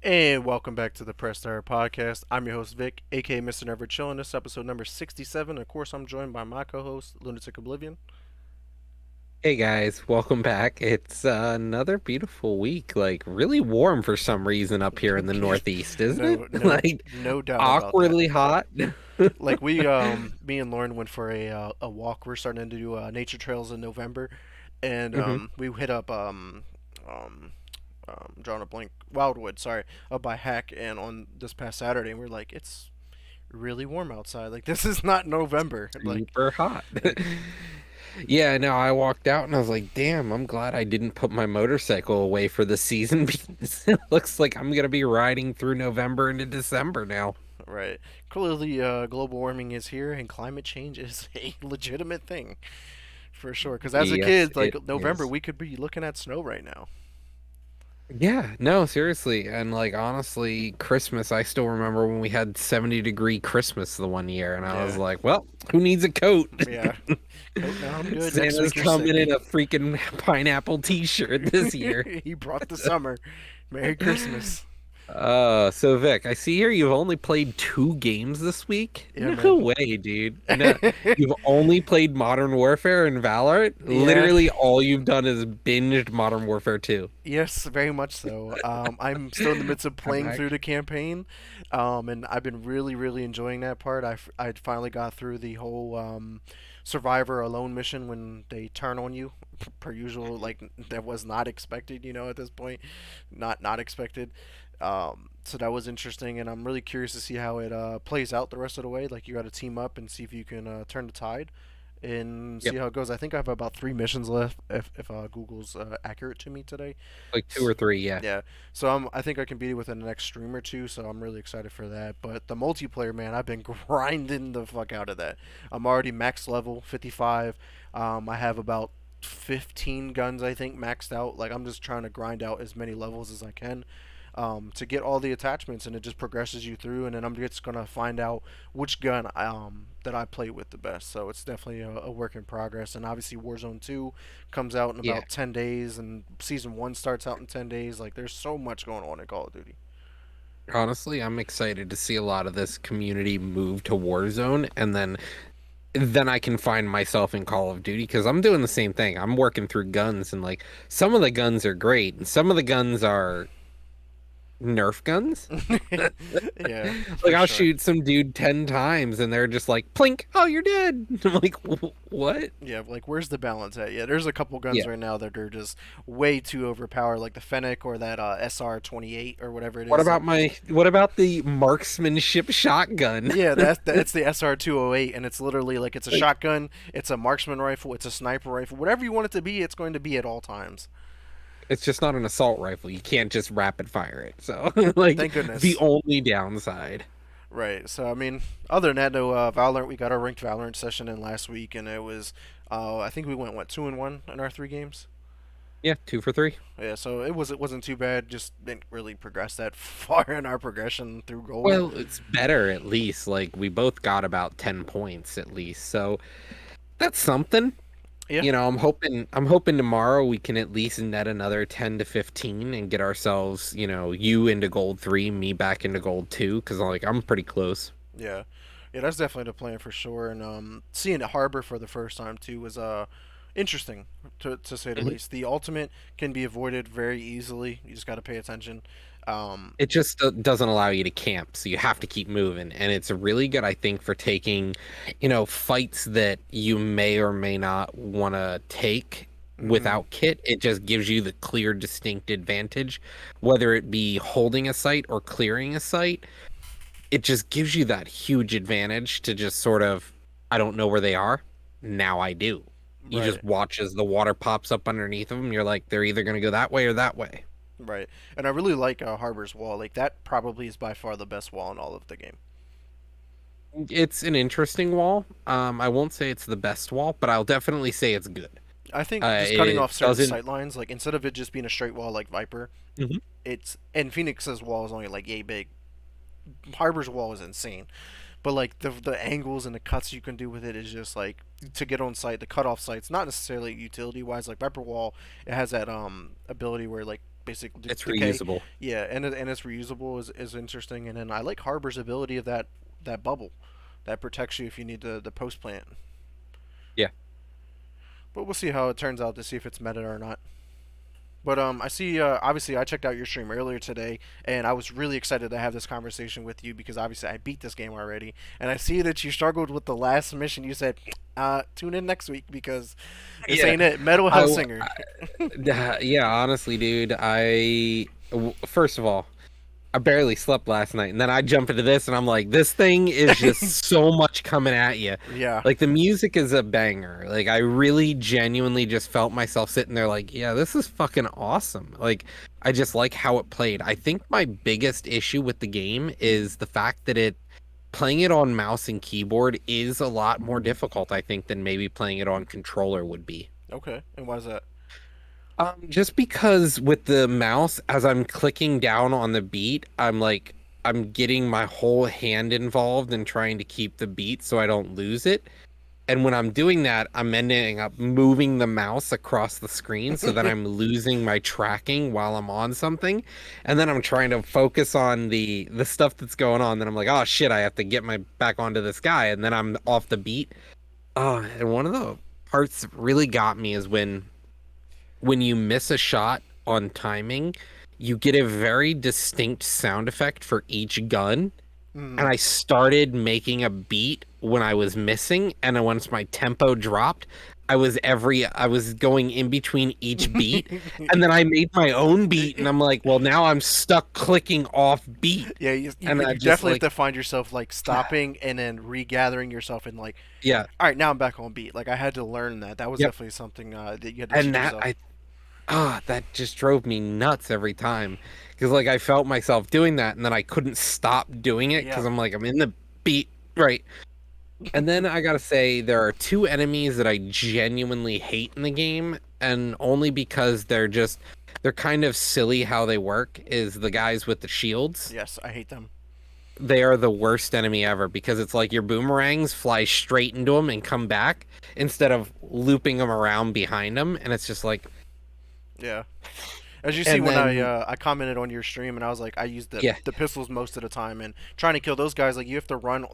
And welcome back to the Press Start Podcast. I'm your host Vic, aka Mr. Never Chillin'. This episode number 67. Of course, I'm joined by my co-host Lunatic Oblivion. Hey guys, welcome back. It's another beautiful week. Like really warm for some reason up here in the Northeast, isn't it? no, no, Like no doubt about that. awkwardly hot. Like me and Lauren went for a walk. We're starting to do nature trails in November, and hmm we hit up um, drawing a blank Wildwood, sorry, up by Hack, and on this past Saturday, and we're like, it's really warm outside. Like this is not November. Like, Super hot. like Yeah, no, I walked out and I was like, damn, I'm glad I didn't put my motorcycle away for the season because it looks like I'm gonna be riding through November into December now. Right. Clearly, global warming is here, and climate change is a legitimate thing for sure. Because as a Yes, kid, like it November, is. we could be looking at snow right now. Yeah, no, seriously. And like honestly, Christmas, I still remember when we had 70-degree Christmas the one year, and I was Yeah, like, well, who needs a coat? yeah. Coat now, I'm good. Next Santa's week you're sick. coming in a freaking pineapple t-shirt this year. He brought the summer. Merry Christmas. So Vic, I see here you've only played two games this week. Yeah, No man. way, dude. No, you've only played Modern Warfare and Valorant. Yeah. Literally all you've done is binged Modern Warfare 2. Yes, very much so. I'm still in the midst of I'm playing through act- the campaign, and I've been really enjoying that part. I finally got through the whole survivor alone mission when they turn on you, per usual. Like that was not expected, at this point, not expected. So that was interesting, and I'm really curious to see how it plays out the rest of the way. Like you got to team up and see if you can turn the tide and see Yep, how it goes. I think I have about three missions left if Google's accurate to me today. like two or three, yeah. Yeah, so I think I can beat it within the next stream or two. So I'm really excited for that. But the multiplayer, man, I've been grinding the fuck out of that. I'm already max level 55. I have about 15 guns I think maxed out. Like I'm just trying to grind out as many levels as I can to get all the attachments, and it just progresses you through. And then I'm just gonna find out which gun that I play with the best. So it's definitely a work in progress. And obviously Warzone 2 comes out in Yeah. about 10 days, and Season 1 starts out in 10 days. Like there's so much going on in Call of Duty. Honestly, I'm excited to see a lot of this community move to Warzone and then I can find myself in Call of Duty because I'm doing the same thing. I'm working through guns and like some of the guns are great and some of the guns are Nerf guns. Yeah, Like for I'll sure. shoot some dude 10 times and they're just like plink, oh you're dead. I'm like, What?" Yeah, like where's the balance at? Yeah, there's a couple guns Yeah. right now that are just way too overpowered, like the Fennec or that SR-28 or whatever it What is. about the marksmanship shotgun? Yeah, that's the SR-208, and it's literally like it's a Like shotgun, it's a marksman rifle, it's a sniper rifle, whatever you want it to be, it's going to be at all times. it's just not an assault rifle. You can't just rapid fire it. So like Thank the goodness. only downside. Right. So I mean, other than that, no. Valorant. We got our ranked Valorant session in last week, and it was. I think we went what 2-1 in our three games. Yeah, 2 for 3. Yeah. So it wasn't too bad. Just didn't really progress that far in our progression through gold. Well, it's better at least. Like we both got about 10 points at least. So that's something. Yeah. I'm hoping tomorrow we can at least net another 10 to 15 and get ourselves, you into gold 3, me back into gold 2 cuz like I'm pretty close. Yeah. Yeah. That's definitely the plan for sure. And seeing the harbor for the first time too was interesting to say the Mhm. least. The ultimate can be avoided very easily. You just got to pay attention. It just doesn't allow you to camp, so you have to keep moving and it's really good I think for taking, fights that you may or may not want to take hmm without kit. It just gives you the clear distinct advantage whether it be holding a site or clearing a site. It just gives you that huge advantage to just sort of, I don't know where they are. Now I do. You Right. just watch as the water pops up underneath them. You're like, they're either going to go that way or that way. Right, and I really like Harbor's wall. Like that probably is by far the best wall in all of the game. It's an interesting wall. I won't say it's the best wall, but I'll definitely say it's good. I think just cutting It off certain doesn't. sight lines, like instead of it just being a straight wall like Viper, Mhm. it's and Phoenix's wall is only like yay big. Harbor's wall is insane, but like the angles and the cuts you can do with it is just like to get on site. The cutoff sites, not necessarily utility wise. Like Viper wall, it has that ability where like basic It's decay. reusable. Yeah, and it's reusable is interesting. And then I like Harbor's ability of that bubble that protects you if you need the post plant. Yeah. But we'll see how it turns out to see if it's meta or not. But I see. Obviously, I checked out your stream earlier today, and I was really excited to have this conversation with you because obviously I beat this game already, and I see that you struggled with the last mission. You said, "Tune in next week because this Yeah. ain't it." Metal I, Hellsinger. yeah, honestly, dude, first of all, I barely slept last night, and then I jump into this, and I'm like, this thing is just so much coming at you. Yeah. Like the music is a banger. Like I really genuinely just felt myself sitting there like, yeah, this is fucking awesome. Like I just like how it played. I think my biggest issue with the game is the fact that it playing it on mouse and keyboard is a lot more difficult, I think, than maybe playing it on controller would be. Okay. And why is that? Just because with the mouse, as I'm clicking down on the beat, I'm getting my whole hand involved in trying to keep the beat so I don't lose it. And when I'm doing that, I'm ending up moving the mouse across the screen so that I'm losing my tracking while I'm on something. And then I'm trying to focus on the stuff that's going on. Then I'm like, oh shit, I have to get my back onto this guy, and then I'm off the beat. And one of the parts that really got me is when you miss a shot on timing, you get a very distinct sound effect for each gun. And Mm. I started making a beat when I was missing, and then once my tempo dropped, I was going in between each beat, and then I made my own beat, and I'm like, well, now I'm stuck clicking off beat, Yeah, you, and you I you just definitely have like, to find yourself like stopping and then regathering yourself and like, yeah, all right, now I'm back on beat. Like I had to learn that. That was yep, definitely something that you had to and teach that yourself. I that just drove me nuts every time because like I felt myself doing that, and then I couldn't stop doing it Yeah. because I'm like I'm in the beat, right? And then I gotta say, there are two enemies that I genuinely hate in the game, and only because they're kind of silly how they work, is the guys with the shields. Yes, I hate them. They are the worst enemy ever because it's like your boomerangs fly straight into them and come back instead of looping them around behind them, and it's just like, Yeah. As you see, and when then I commented on your stream and I was like, I use yeah, the pistols most of the time and trying to kill those guys. Like you have to run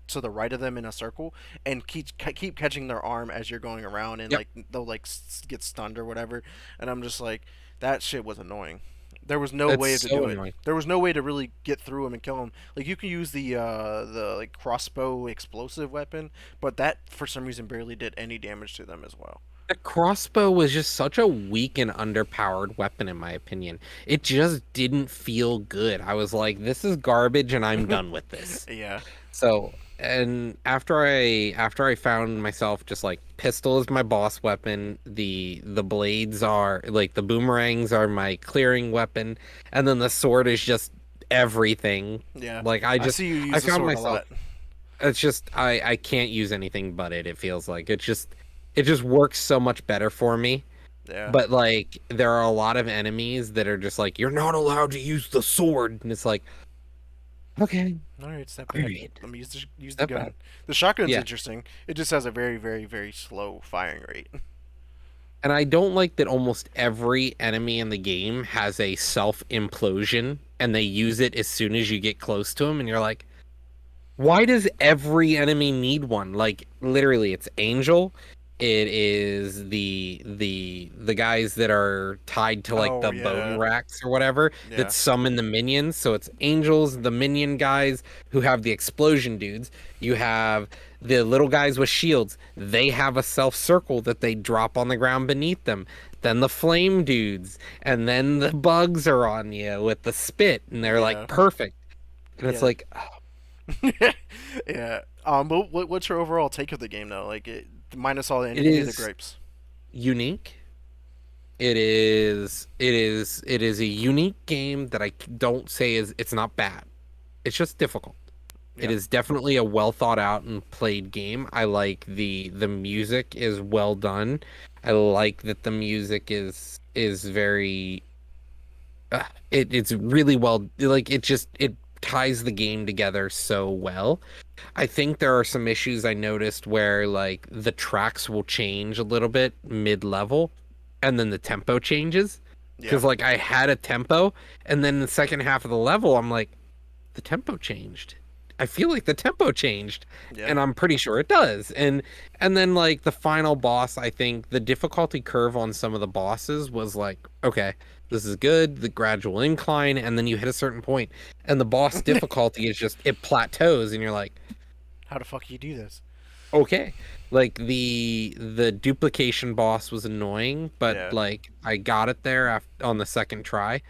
to the right of them in a circle and keep catching their arm as you're going around and yep, like they'll like get stunned or whatever. And I'm just like, that shit was annoying. There was no it's way to do so it. annoying. There was no way to really get through him and kill him. Like you can use the like crossbow explosive weapon, but that for some reason barely did any damage to them as well. The crossbow was just such a weak and underpowered weapon, in my opinion. It just didn't feel good. I was like, this is garbage, and I'm done with this. Yeah. So, and after I found myself just like pistol is my boss weapon, the blades are like the boomerangs are my clearing weapon, and then the sword is just everything. Yeah. Like I see you I use the found sword a myself lot. it's just I can't use anything but it feels like. It just works so much better for me. Yeah. But like there are a lot of enemies that are just like you're not allowed to use the sword and it's like okay, All right, step all back. right. Let me use the Step gun. back. The shotgun's Yeah. interesting. It just has a very, very, very slow firing rate. And I don't like that almost every enemy in the game has a self implosion and they use it as soon as you get close to them and you're like, why does every enemy need one? Like literally it's Angel, it is the guys that are tied to like Oh the bone yeah, racks or whatever yeah, that summon the minions. So it's Angels, the minion guys who have the explosion dudes. You have the little guys with shields. They have a self circle that they drop on the ground beneath them. Then the flame dudes, and then the bugs are on you with the spit, and they're like yeah, perfect. And it's yeah, like, yeah. But what's your overall take of the game though? Like, minus all it any of the is gripes. unique. It is a unique game that I don't say is it's not bad. It's just difficult. It Yeah, is definitely a well thought out and played game. I like the music is well done. I like that the music is very it's really well like it ties the game together so well. I think there are some issues I noticed where like the tracks will change a little bit mid-level and then the tempo changes. Yeah. Because like I had a tempo, and then the second half of the level, I'm like, the tempo changed. I feel like the tempo changed, Yeah. and I'm pretty sure it does. And then like the final boss, I think the difficulty curve on some of the bosses was like, okay, this is good, the gradual incline, and then you hit a certain point, and the boss difficulty is just it plateaus, and you're like, How the fuck you do this? okay. Like the duplication boss was annoying, but Yeah. like I got it there on the second try.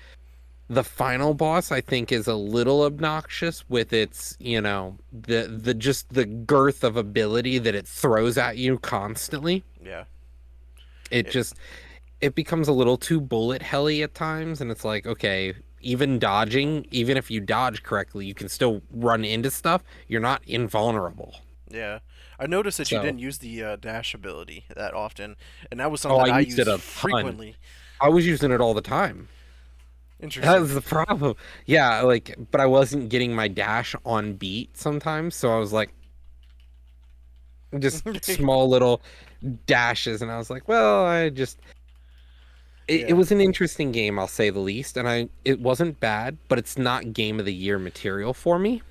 The final boss, I think, is a little obnoxious with its, the just the girth of ability that it throws at you constantly. Yeah. It It, just it becomes a little too bullet helly at times, and it's like, okay, even dodging, even if you dodge correctly, you can still run into stuff. You're not invulnerable. yeah. I noticed that you So, didn't use the dash ability that often, and that was oh, something I that I used it used a ton. frequently. I was using it all the time. That Interesting. was the problem. Yeah, like, but I wasn't getting my dash on beat sometimes, so I was like, just small little dashes, and I was like, well, it Yeah. was an interesting game, I'll say the least, and it wasn't bad, but it's not game of the year material for me.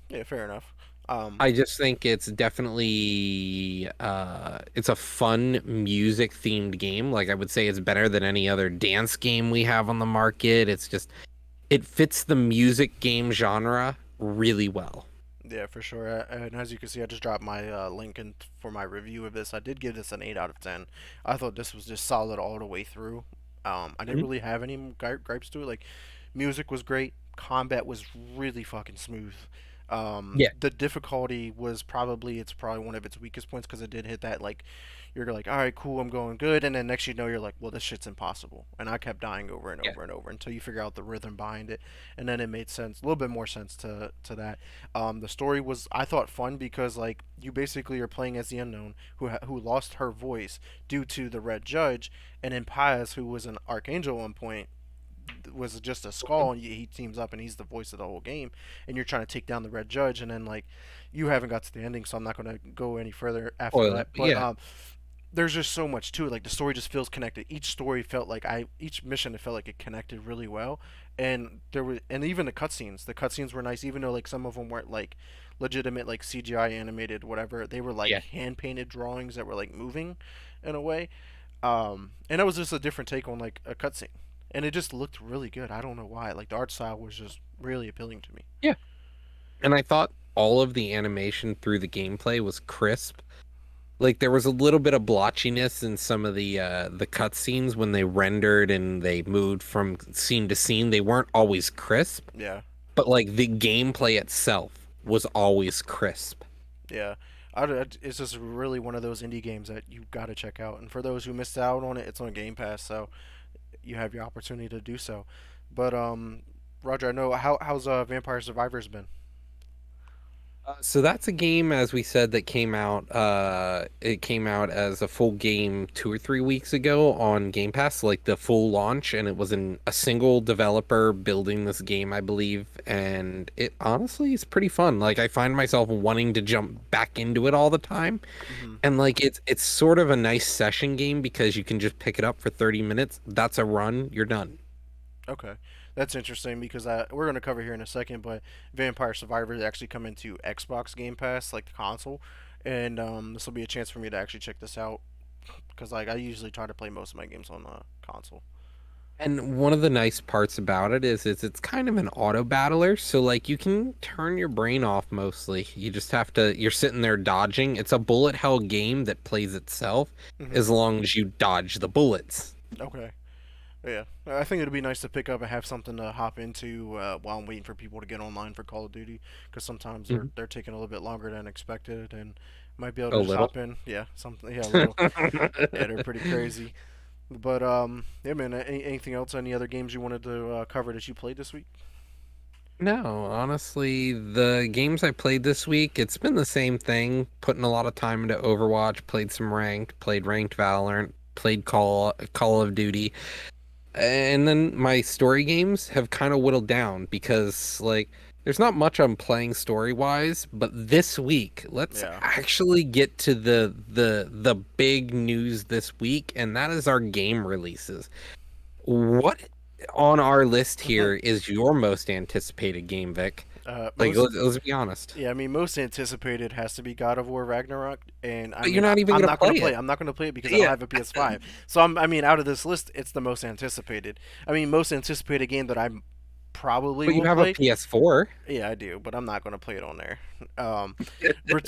Yeah. Fair enough. Um. I just think it's definitely it's a fun music themed game. Like I would say it's better than any other dance game we have on the market. It's just it fits the music game genre really well. Yeah, for sure. And as you can see, I just dropped my link in for my review of this. I did give this an 8 out of 10. I thought this was just solid all the way through. I didn't Mhm. really have any gripes to it. Like, music was great. Combat was really fucking smooth. Yeah, The difficulty was probably one of its weakest points because it did hit that like you're like, all right, cool, I'm going good, and then next you know you're like, well, this shit's impossible, and I kept dying over and yeah. over and over until you figure out the rhythm behind it, and then it made sense, a little bit more sense to that. The story was, I thought, fun because like you basically are playing as the unknown who lost her voice due to the Red Judge, and then Pius, who was an archangel at one point, was just a skull, and he teams up and he's the voice of the whole game, and you're trying to take down the Red Judge, and then like you haven't got to the ending, so I'm not going to go any further after Spoiler. that. But Yeah, there's just so much to it. Like the story just feels connected. Each story felt like each mission it felt like it connected really well, and even the cutscenes. The cutscenes were nice, even though like some of them weren't like legitimate like CGI animated whatever. They were like yeah. hand painted drawings that were like moving in a way. And that was just a different take on like a cutscene, and it just looked really good. I don't know why. Like the art style was just really appealing to me. Yeah. And I thought all of the animation through the gameplay was crisp. Like there was a little bit of blotchiness in some of the cutscenes when they rendered and they moved from scene to scene. They weren't always crisp, Yeah, but like the gameplay itself was always crisp. yeah. It's just really one of those indie games that you got to check out. And for those who missed out on it, it's on Game Pass, so you have your opportunity to do so. But Roger, I know how's Vampire Survivors been? So that's a game, as we said, that came out. It came out as a full game 2 or 3 weeks ago on Game Pass, like the full launch, and it was a single developer building this game, I believe. And it honestly is pretty fun. Like I find myself wanting to jump back into it all the time, Hmm. and like it's sort of a nice session game because you can just pick it up for 30 minutes. That's a run, you're done. Okay, that's interesting because we're going to cover here in a second. But Vampire Survivors actually come into Xbox Game Pass, like the console, and this will be a chance for me to actually check this out because like I usually try to play most of my games on the console. And one of the nice parts about it is it's kind of an auto battler, so like you can turn your brain off mostly. You just have to you're sitting there dodging. It's a bullet hell game that plays itself Hmm. as long as you dodge the bullets. Okay. Yeah, I think it'd be nice to pick up and have something to hop into while I'm waiting for people to get online for Call of Duty, because sometimes they're Mhm. they're taking a little bit longer than expected, and might be able A to just little. hop in. Yeah, something. Yeah, a little. Yeah, they're pretty crazy. But yeah, man. Anything else? Any other games you wanted to cover that you played this week? No, honestly, the games I played this week, it's been the same thing. Putting a lot of time into Overwatch, played some ranked, played ranked Valorant, played Call of Duty. And then my story games have kind of whittled down because like there's not much I'm playing story wise, but this week let's Yeah. actually get to the big news this week, and that is our game releases. What on our list here is your most anticipated game, Vic? Like, Most let's be honest. Yeah, I mean, most anticipated has to be God of War Ragnarok, and I But you're mean, not even I'm gonna not gonna play play. it. I'm not gonna play it because I don't Yeah. have a PS5. So I mean, out of this list, it's the most anticipated. I mean, most anticipated game that I probably But you will have a play. PS4. Yeah, I do, but I'm not gonna play it on there. Um,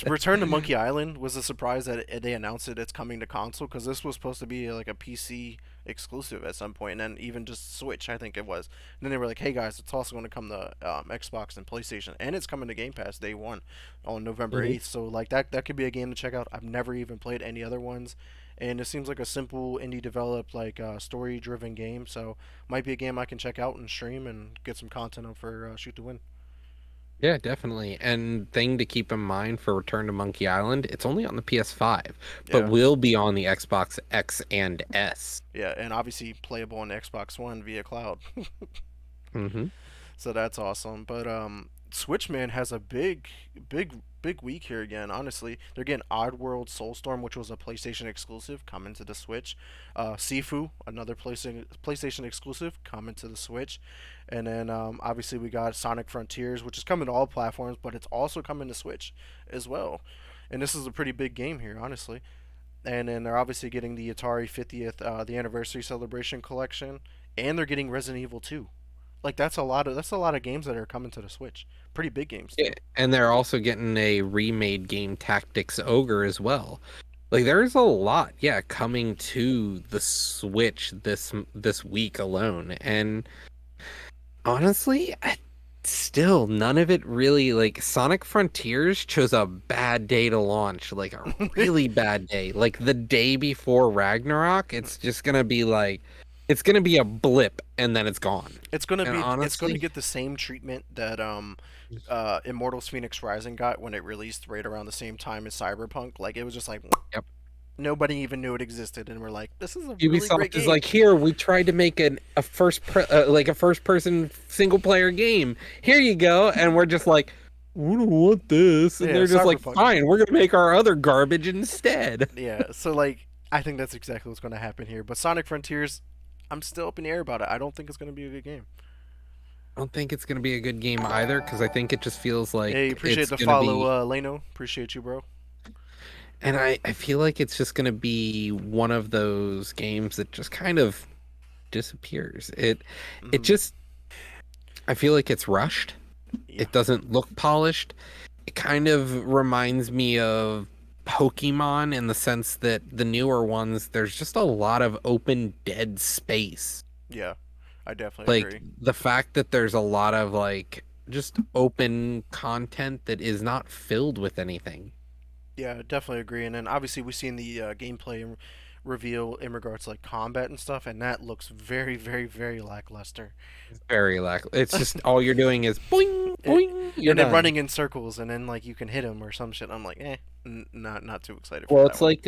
Return to Monkey Island was a surprise that they announced it's coming to console because this was supposed to be like a PC exclusive at some point, and then even just Switch, I think it was. And then they were like, "Hey guys, it's also going to come to Xbox and PlayStation, and it's coming to Game Pass day one on November Mhm. 8th." So like that could be a game to check out. I've never even played any other ones, and it seems like a simple indie developed like story driven game. So might be a game I can check out and stream and get some content on for Shoot to Win. Yeah, definitely. And thing to keep in mind for Return to Monkey Island, it's only on the PS5, but Yeah. will be on the Xbox X and S. Yeah, and obviously playable on the Xbox One via cloud. Hmm. So that's awesome. But Switch man has a big week here again. Honestly, they're getting Oddworld Soulstorm, which was a PlayStation exclusive, coming to the Switch. Sifu, another PlayStation exclusive, coming to the Switch. And then obviously we got Sonic Frontiers, which is coming to all platforms, but it's also coming to Switch as well. And this is a pretty big game here, honestly. And then they're obviously getting the Atari 50th, the anniversary celebration collection, and they're getting Resident Evil 2. Like that's a lot of games that are coming to the Switch. Pretty big games Yeah, too. and they're also getting a remade game, Tactics Ogre, as well. Like there's a lot, yeah, coming to the Switch this week alone. And honestly, still none of it really like Sonic Frontiers chose a bad day to launch, like a really bad day. Like the day before Ragnarok, it's just gonna be like it's gonna be a blip and then it's gone. And It's gonna honestly, get the same treatment that Immortals Phoenix Rising got when it released right around the same time as Cyberpunk. Like it was just like yep. nobody even knew it existed, and we're like, this is a really great Ubisoft is game. like, here we tried to make like a first person single player game. Here you go, and we're just like, we don't want this, and Yeah, they're just like, Cyberpunk. fine, we're gonna make our other garbage instead. Yeah, so like I think that's exactly what's gonna happen here. But Sonic Frontiers, I'm still up in the air about it. I don't think it's gonna be a good game. I don't think it's gonna be a good game either because I think it just feels like Hey, appreciate it's the gonna follow, be, Leno. Appreciate you, bro. and I feel like it's just gonna be one of those games that just kind of disappears. It Hmm. just I feel like it's rushed. Yeah. It doesn't look polished. It kind of reminds me of Pokemon in the sense that the newer ones, there's just a lot of open dead space. Yeah, I definitely Like agree. the fact that there's a lot of like just open content that is not filled with anything. Yeah, definitely agree. And then obviously we've seen the gameplay reveal in regards to like combat and stuff, and that looks very, very, very lackluster. It's very lack. It's just all you're doing is boing, It, boing, you're and then done. running in circles, and then like you can hit him or some shit. I'm like, not too excited for Well, that it's one. like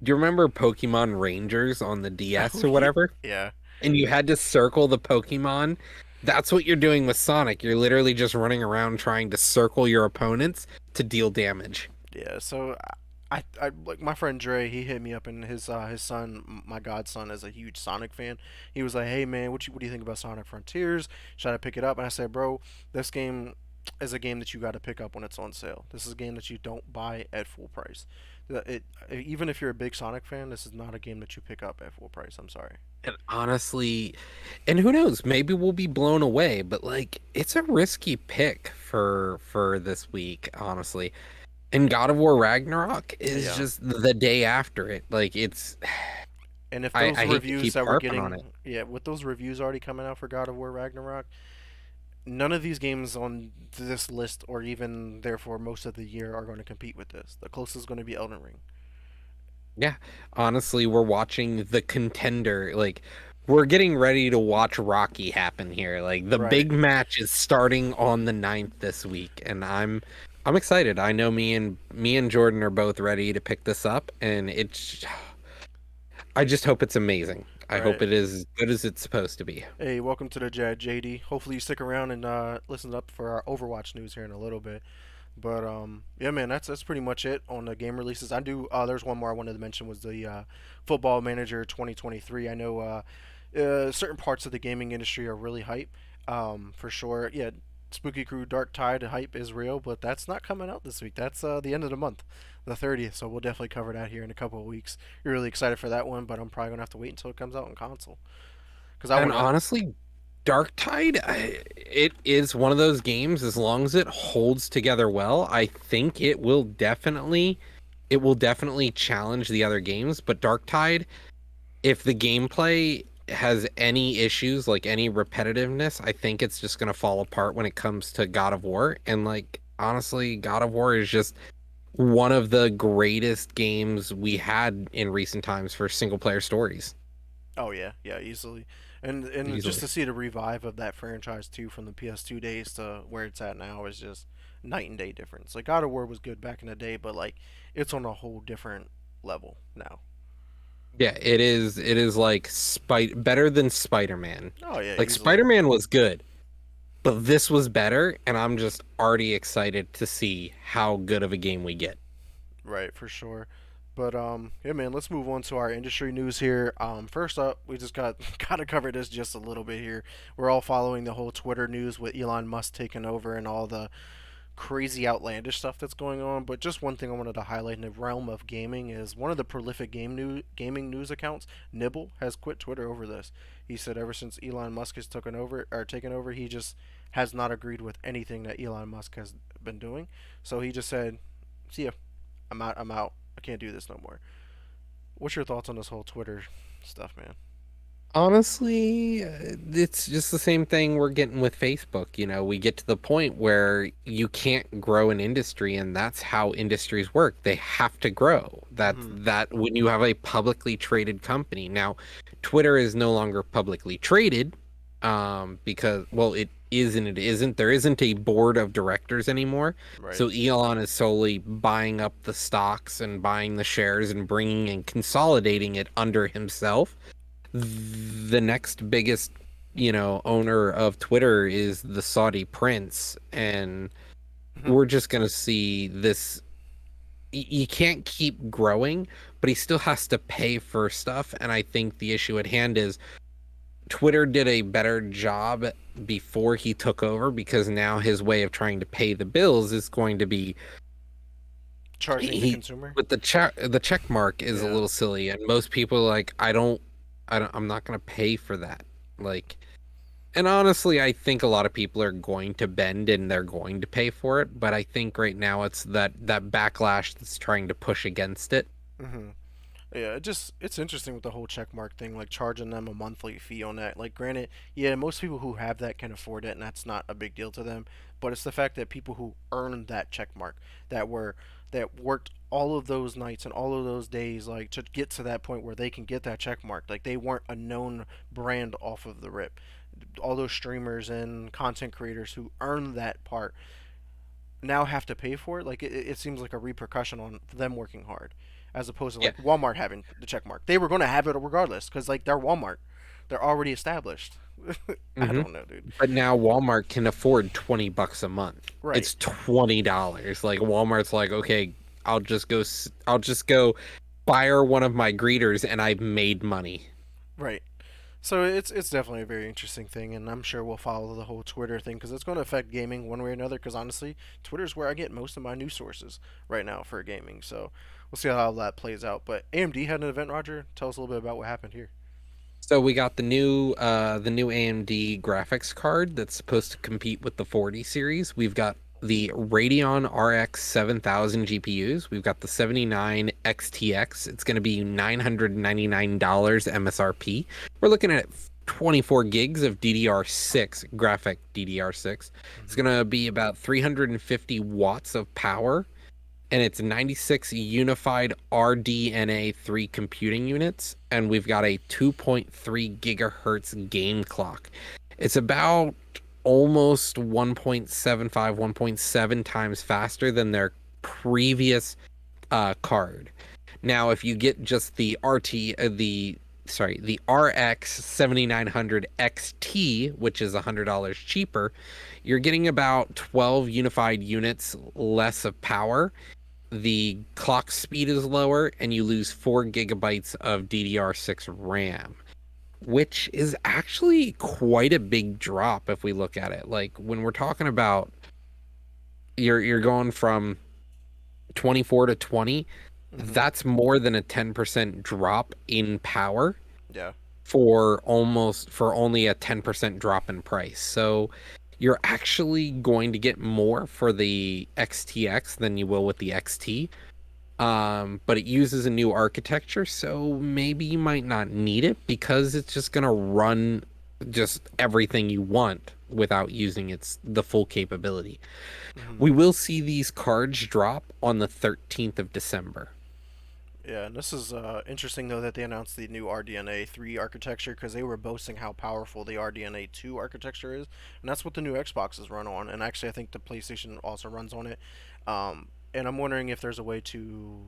do you remember Pokemon Rangers on the DS Oh or whatever? yeah, And you had to circle the Pokemon. That's what you're doing with Sonic. You're literally just running around trying to circle your opponents to deal damage. yeah. So I like my friend Dre. He hit me up, and his son, my godson, is a huge Sonic fan. He was like, "Hey man, what do you think about Sonic Frontiers? Should I pick it up?" And I said, "Bro, this game is a game that you got to pick up when it's on sale. This is a game that you don't buy at full price. Even if you're a big Sonic fan, this is not a game that you pick up at full price. I'm sorry." And honestly, and who knows, maybe we'll be blown away, but like it's a risky pick for this week, honestly. And God of War Ragnarok is Yeah. just the day after it. Like it's And if I those hate to reviews keep that we're harping on getting, it. yeah, with those reviews already coming out for God of War Ragnarok, none of these games on this list, or even therefore most of the year, are going to compete with this. The closest is going to be Elden Ring. Yeah, honestly, we're watching the contender. Like, we're getting ready to watch Rocky happen here. Like, the Right. big match is starting on the 9th this week, and I'm excited. I know me and Jordan are both ready to pick this up, and it's I just hope it's amazing. I hope Right. it is as good as it's supposed to be. Hey, welcome to the JD. Hopefully you stick around and listen up for our Overwatch news here in a little bit. But yeah, man, that's pretty much it on the game releases. I do. There's one more I wanted to mention was the Football Manager 2023. I know certain parts of the gaming industry are really hype, for sure. Yeah, Spooky Crew Dark Tide hype is real, but that's not coming out this week. That's the end of the month, the 30th. So we'll definitely cover that here in a couple of weeks. You're really excited for that one, but I'm probably gonna have to wait until it comes out on console because I And want to. honestly, Dark Tide, it is one of those games. As long as it holds together well, I think it will definitely challenge the other games. But Dark Tide, if the gameplay has any issues, like any repetitiveness, I think it's just gonna fall apart when it comes to God of War. And like honestly, God of War is just one of the greatest games we had in recent times for single player stories. Oh yeah, yeah, easily. And just Easily. to see the revive of that franchise too, from the PS2 days to where it's at now, is just night and day difference. Like God of War was good back in the day, but like it's on a whole different level now. Yeah, it is like better than Spider-Man. Oh yeah, Like easily. Spider-Man was good, but this was better, and I'm just already excited to see how good of a game we get. Right, for sure. But yeah, man. Let's move on to our industry news here. First up, we just gotta cover this just a little bit here. We're all following the whole Twitter news with Elon Musk taking over and all the crazy outlandish stuff that's going on. But just one thing I wanted to highlight in the realm of gaming is one of the prolific gaming news accounts, Nibble, has quit Twitter over this. He said ever since Elon Musk has taken over, he just has not agreed with anything that Elon Musk has been doing. So he just said, "See ya, I'm out. I'm out. I can't do this no more." What's your thoughts on this whole Twitter stuff, man? Honestly, it's just the same thing we're getting with Facebook. We get to the point where you can't grow an industry, and that's how industries work. They have to grow. That's Mm-hmm. that when you have a publicly traded company. Now, Twitter is no longer publicly traded, because, well, it is and it isn't. There isn't a board of directors anymore. Right. So Elon is solely buying up the stocks and buying the shares and bringing and consolidating it under himself. The next biggest, owner of Twitter is the Saudi prince, and Mm-hmm. we're just gonna see this. You can't keep growing, but he still has to pay for stuff. And I think the issue at hand is Twitter did a better job before he took over, because now his way of trying to pay the bills is going to be Charging the he consumer. with the check mark is a Yeah. little silly, and most people are like, I'm not gonna pay for that. Like, and honestly, I think a lot of people are going to bend and they're going to pay for it, but I think right now it's that backlash that's trying to push against it. Mm-hmm. Yeah, it's interesting with the whole checkmark thing, like charging them a monthly fee on that. Like, granted, yeah, most people who have that can afford it, and that's not a big deal to them. But it's the fact that people who earned that checkmark, that were that worked all of those nights and all of those days, like to get to that point where they can get that checkmark. Like they weren't a known brand off of the rip. All those streamers and content creators who earned that part now have to pay for it. Like it seems like a repercussion on them working hard, as opposed to Yeah. like Walmart having the check mark. They were going to have it regardless because like they're Walmart, they're already established. I hmm don't know, dude. But now Walmart can afford $20 a month. Right, It's $20. Like Walmart's like, okay, I'll just go fire one of my greeters and I've made money. right. So it's definitely a very interesting thing, and I'm sure we'll follow the whole Twitter thing because it's going to affect gaming one way or another. Because honestly, Twitter's where I get most of my news sources right now for gaming. So we'll see how that plays out. But AMD had an event. Roger, tell us a little bit about what happened here. So we got the new AMD graphics card that's supposed to compete with the 40 series. We've got the Radeon RX 7000 GPUs. We've got the 79 XTX. It's going to be $999 MSRP. We're looking at 24 gigs of DDR6, graphic DDR6. It's Mm-hmm. going to be about 350 watts of power, and it's 96 unified RDNA 3 computing units, and we've got a 2.3 gigahertz game clock. It's about almost 1.75, 1.7 times faster than their previous card. Now, if you get just the RX 7900 XT, which is $100 cheaper, you're getting about 12 unified units less of power. The clock speed is lower, and you lose 4 gigabytes of DDR6 RAM. which is actually quite a big drop if we look at it. Like when we're talking about you're going from 24 to 20, Hmm. that's more than a 10% drop in power Yeah. for only a 10% drop in price. So you're actually going to get more for the XTX than you will with the XT. But it uses a new architecture, so maybe you might not need it because it's just gonna run just everything you want without using its the full capability. Hmm. We will see these cards drop on the 13th of December. Yeah, and this is interesting though that they announced the new RDNA 3 architecture because they were boasting how powerful the RDNA 2 architecture is, and that's what the new Xboxes run on. And actually, I think the PlayStation also runs on it. And I'm wondering if there's a way to,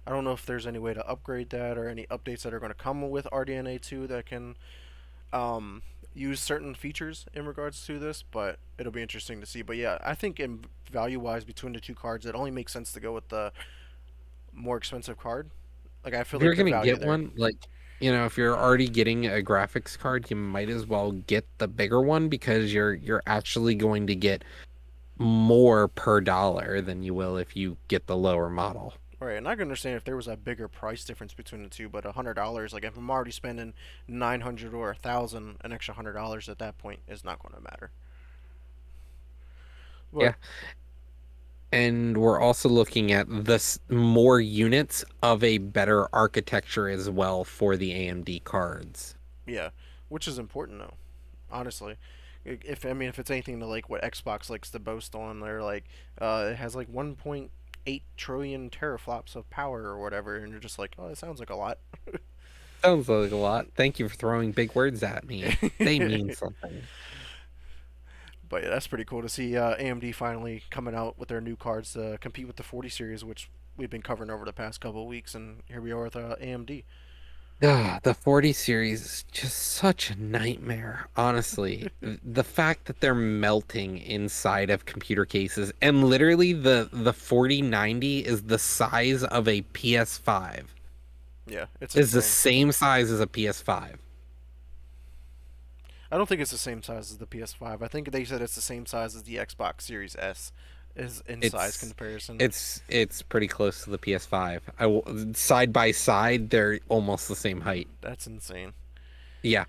I don't know if there's any way to upgrade that or any updates that are going to come with RDNA 2 that can um, use certain features in regards to this, but it'll be interesting to see. But yeah, I think in value wise between the two cards, it only makes sense to go with the more expensive card. Like I feel If like you're the gonna value get there. one, like, if you're already getting a graphics card, you might as well get the bigger one because you're actually going to get more per dollar than you will if you get the lower model. Right, and I can understand if there was a bigger price difference between the two, but $100, like if I'm already spending 900 or 1,000, an extra $100 at that point is not going to matter. But Yeah. And we're also looking at this more units of a better architecture as well for the AMD cards. yeah, which is important though, honestly. If I mean if it's anything to like what Xbox likes to boast on, they're like it has like 1.8 trillion teraflops of power or whatever, and you're just like, oh, it sounds like a lot. Sounds like a lot. Thank you for throwing big words at me. They mean something. But yeah, that's pretty cool to see AMD finally coming out with their new cards to compete with the 40 series, which we've been covering over the past couple of weeks, and here we are with AMD. The 40 series is just such a nightmare, honestly. The fact that they're melting inside of computer cases and literally the 4090 is the size of a PS5. Yeah, it's Is the insane. same size as a PS5. I don't think it's the same size as the PS5. I think they said it's the same size as the Xbox Series S, is in size It's comparison. it's pretty close to the PS5. Side by side, they're almost the same height. That's insane. Yeah,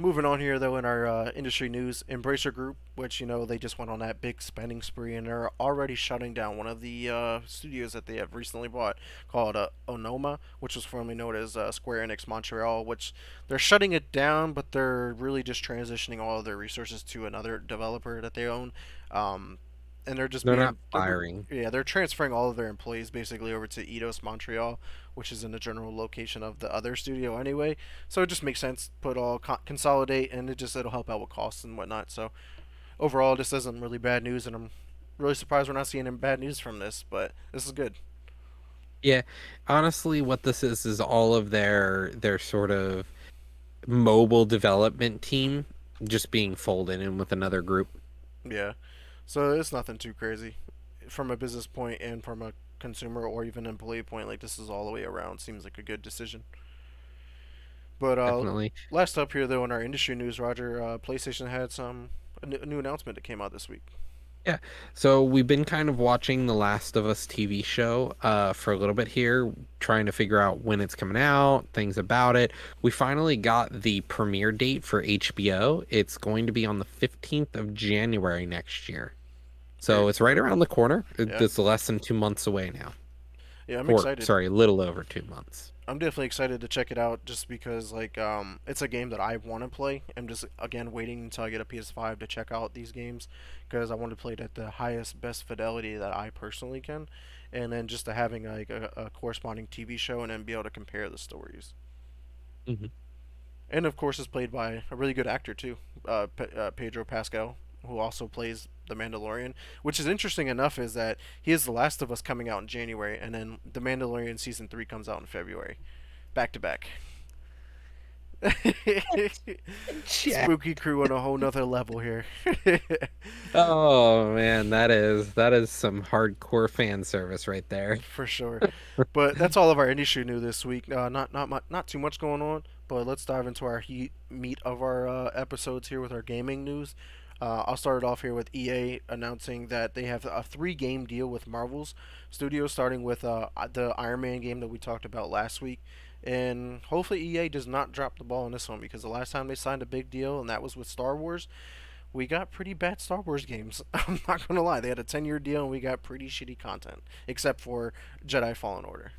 Moving on here though in our industry news, Embracer Group, which they just went on that big spending spree and they're already shutting down one of the studios that they have recently bought called Onoma, which was formerly known as Square Enix Montreal. Which they're shutting it down, but they're really just transitioning all of their resources to another developer that they own. Um, and they're just they're not being firing. yeah, they're transferring all of their employees basically over to Eidos Montreal, which is in the general location of the other studio anyway. So it just makes sense to put all consolidate, and it'll help out with costs and whatnot. So overall, this isn't really bad news, and I'm really surprised we're not seeing any bad news from this. But this is good. Yeah, honestly, what this is all of their sort of mobile development team just being folded in with another group. Yeah, so it's nothing too crazy from a business point and from a consumer or even employee point. Like this is all the way around. Seems like a good decision. But Definitely. last up here though in our industry news, Roger, PlayStation had a new announcement that came out this week. Yeah. So we've been kind of watching The Last of Us TV show for a little bit here, trying to figure out when it's coming out, things about it. We finally got the premiere date for HBO. It's going to be on the 15th of January next year. Very So it's right cool. around the corner. Yeah, It's less than 2 months away now. yeah, I'm Or, excited. sorry, a little over 2 months. I'm definitely excited to check it out just because like it's a game that I want to play. I'm just again waiting until I get a PS5 to check out these games because I want to play it at the highest best fidelity that I personally can, and then just to having like a corresponding TV show and then be able to compare the stories. Mhm. And of course, it's played by a really good actor too, Pedro Pascal, who also plays the Mandalorian. Which is interesting enough is that he is The Last of Us coming out in January, and then the Mandalorian season 3 comes out in February, back to back. Check. Spooky crew on a whole nother level here. Oh man, that is some hardcore fan service right there. For sure. But that's all of our industry news this week. Not too much going on, but let's dive into our meat of our episodes here with our gaming news. I'll start it off here with EA announcing that they have a 3 game deal with Marvel's Studios, starting with the Iron Man game that we talked about last week. And hopefully EA does not drop the ball on this one, because the last time they signed a big deal, and that was with Star Wars, we got pretty bad Star Wars games. I'm not gonna lie, they had a 10-year deal and we got pretty shitty content, except for Jedi Fallen Order.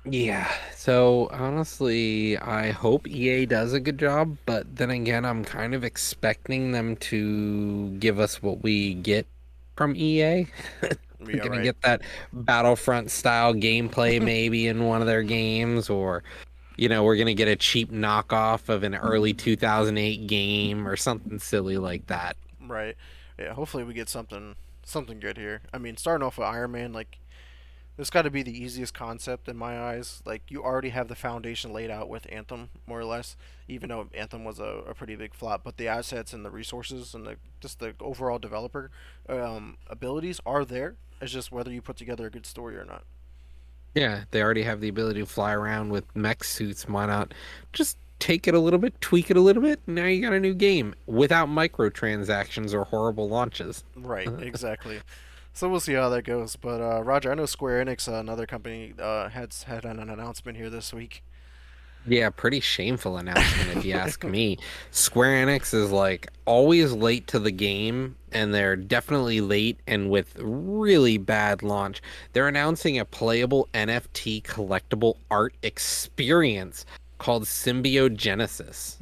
Yeah, so honestly, I hope EA does a good job, but then again, I'm kind of expecting them to give us what we get from EA. We're Yeah, gonna right. get that Battlefront style gameplay maybe in one of their games, or we're gonna get a cheap knockoff of an early 2008 game or something silly like that. Right. Yeah, hopefully we get something good here. I mean, starting off with Iron Man, like, this got to be the easiest concept in my eyes. Like, you already have the foundation laid out with Anthem, more or less, even though Anthem was a pretty big flop. But the assets and the resources and just the overall developer abilities are there. It's just whether you put together a good story or not. Yeah, they already have the ability to fly around with mech suits. Why not just take it a little bit, tweak it a little bit? Now you got a new game without microtransactions or horrible launches. Right, exactly. So we'll see how that goes. But Roger, I know Square Enix, another company, had an announcement here this week. Yeah, pretty shameful announcement if you ask me. Square Enix is like always late to the game, and they're definitely late and with really bad launch. They're announcing a playable NFT collectible art experience called Symbiogenesis.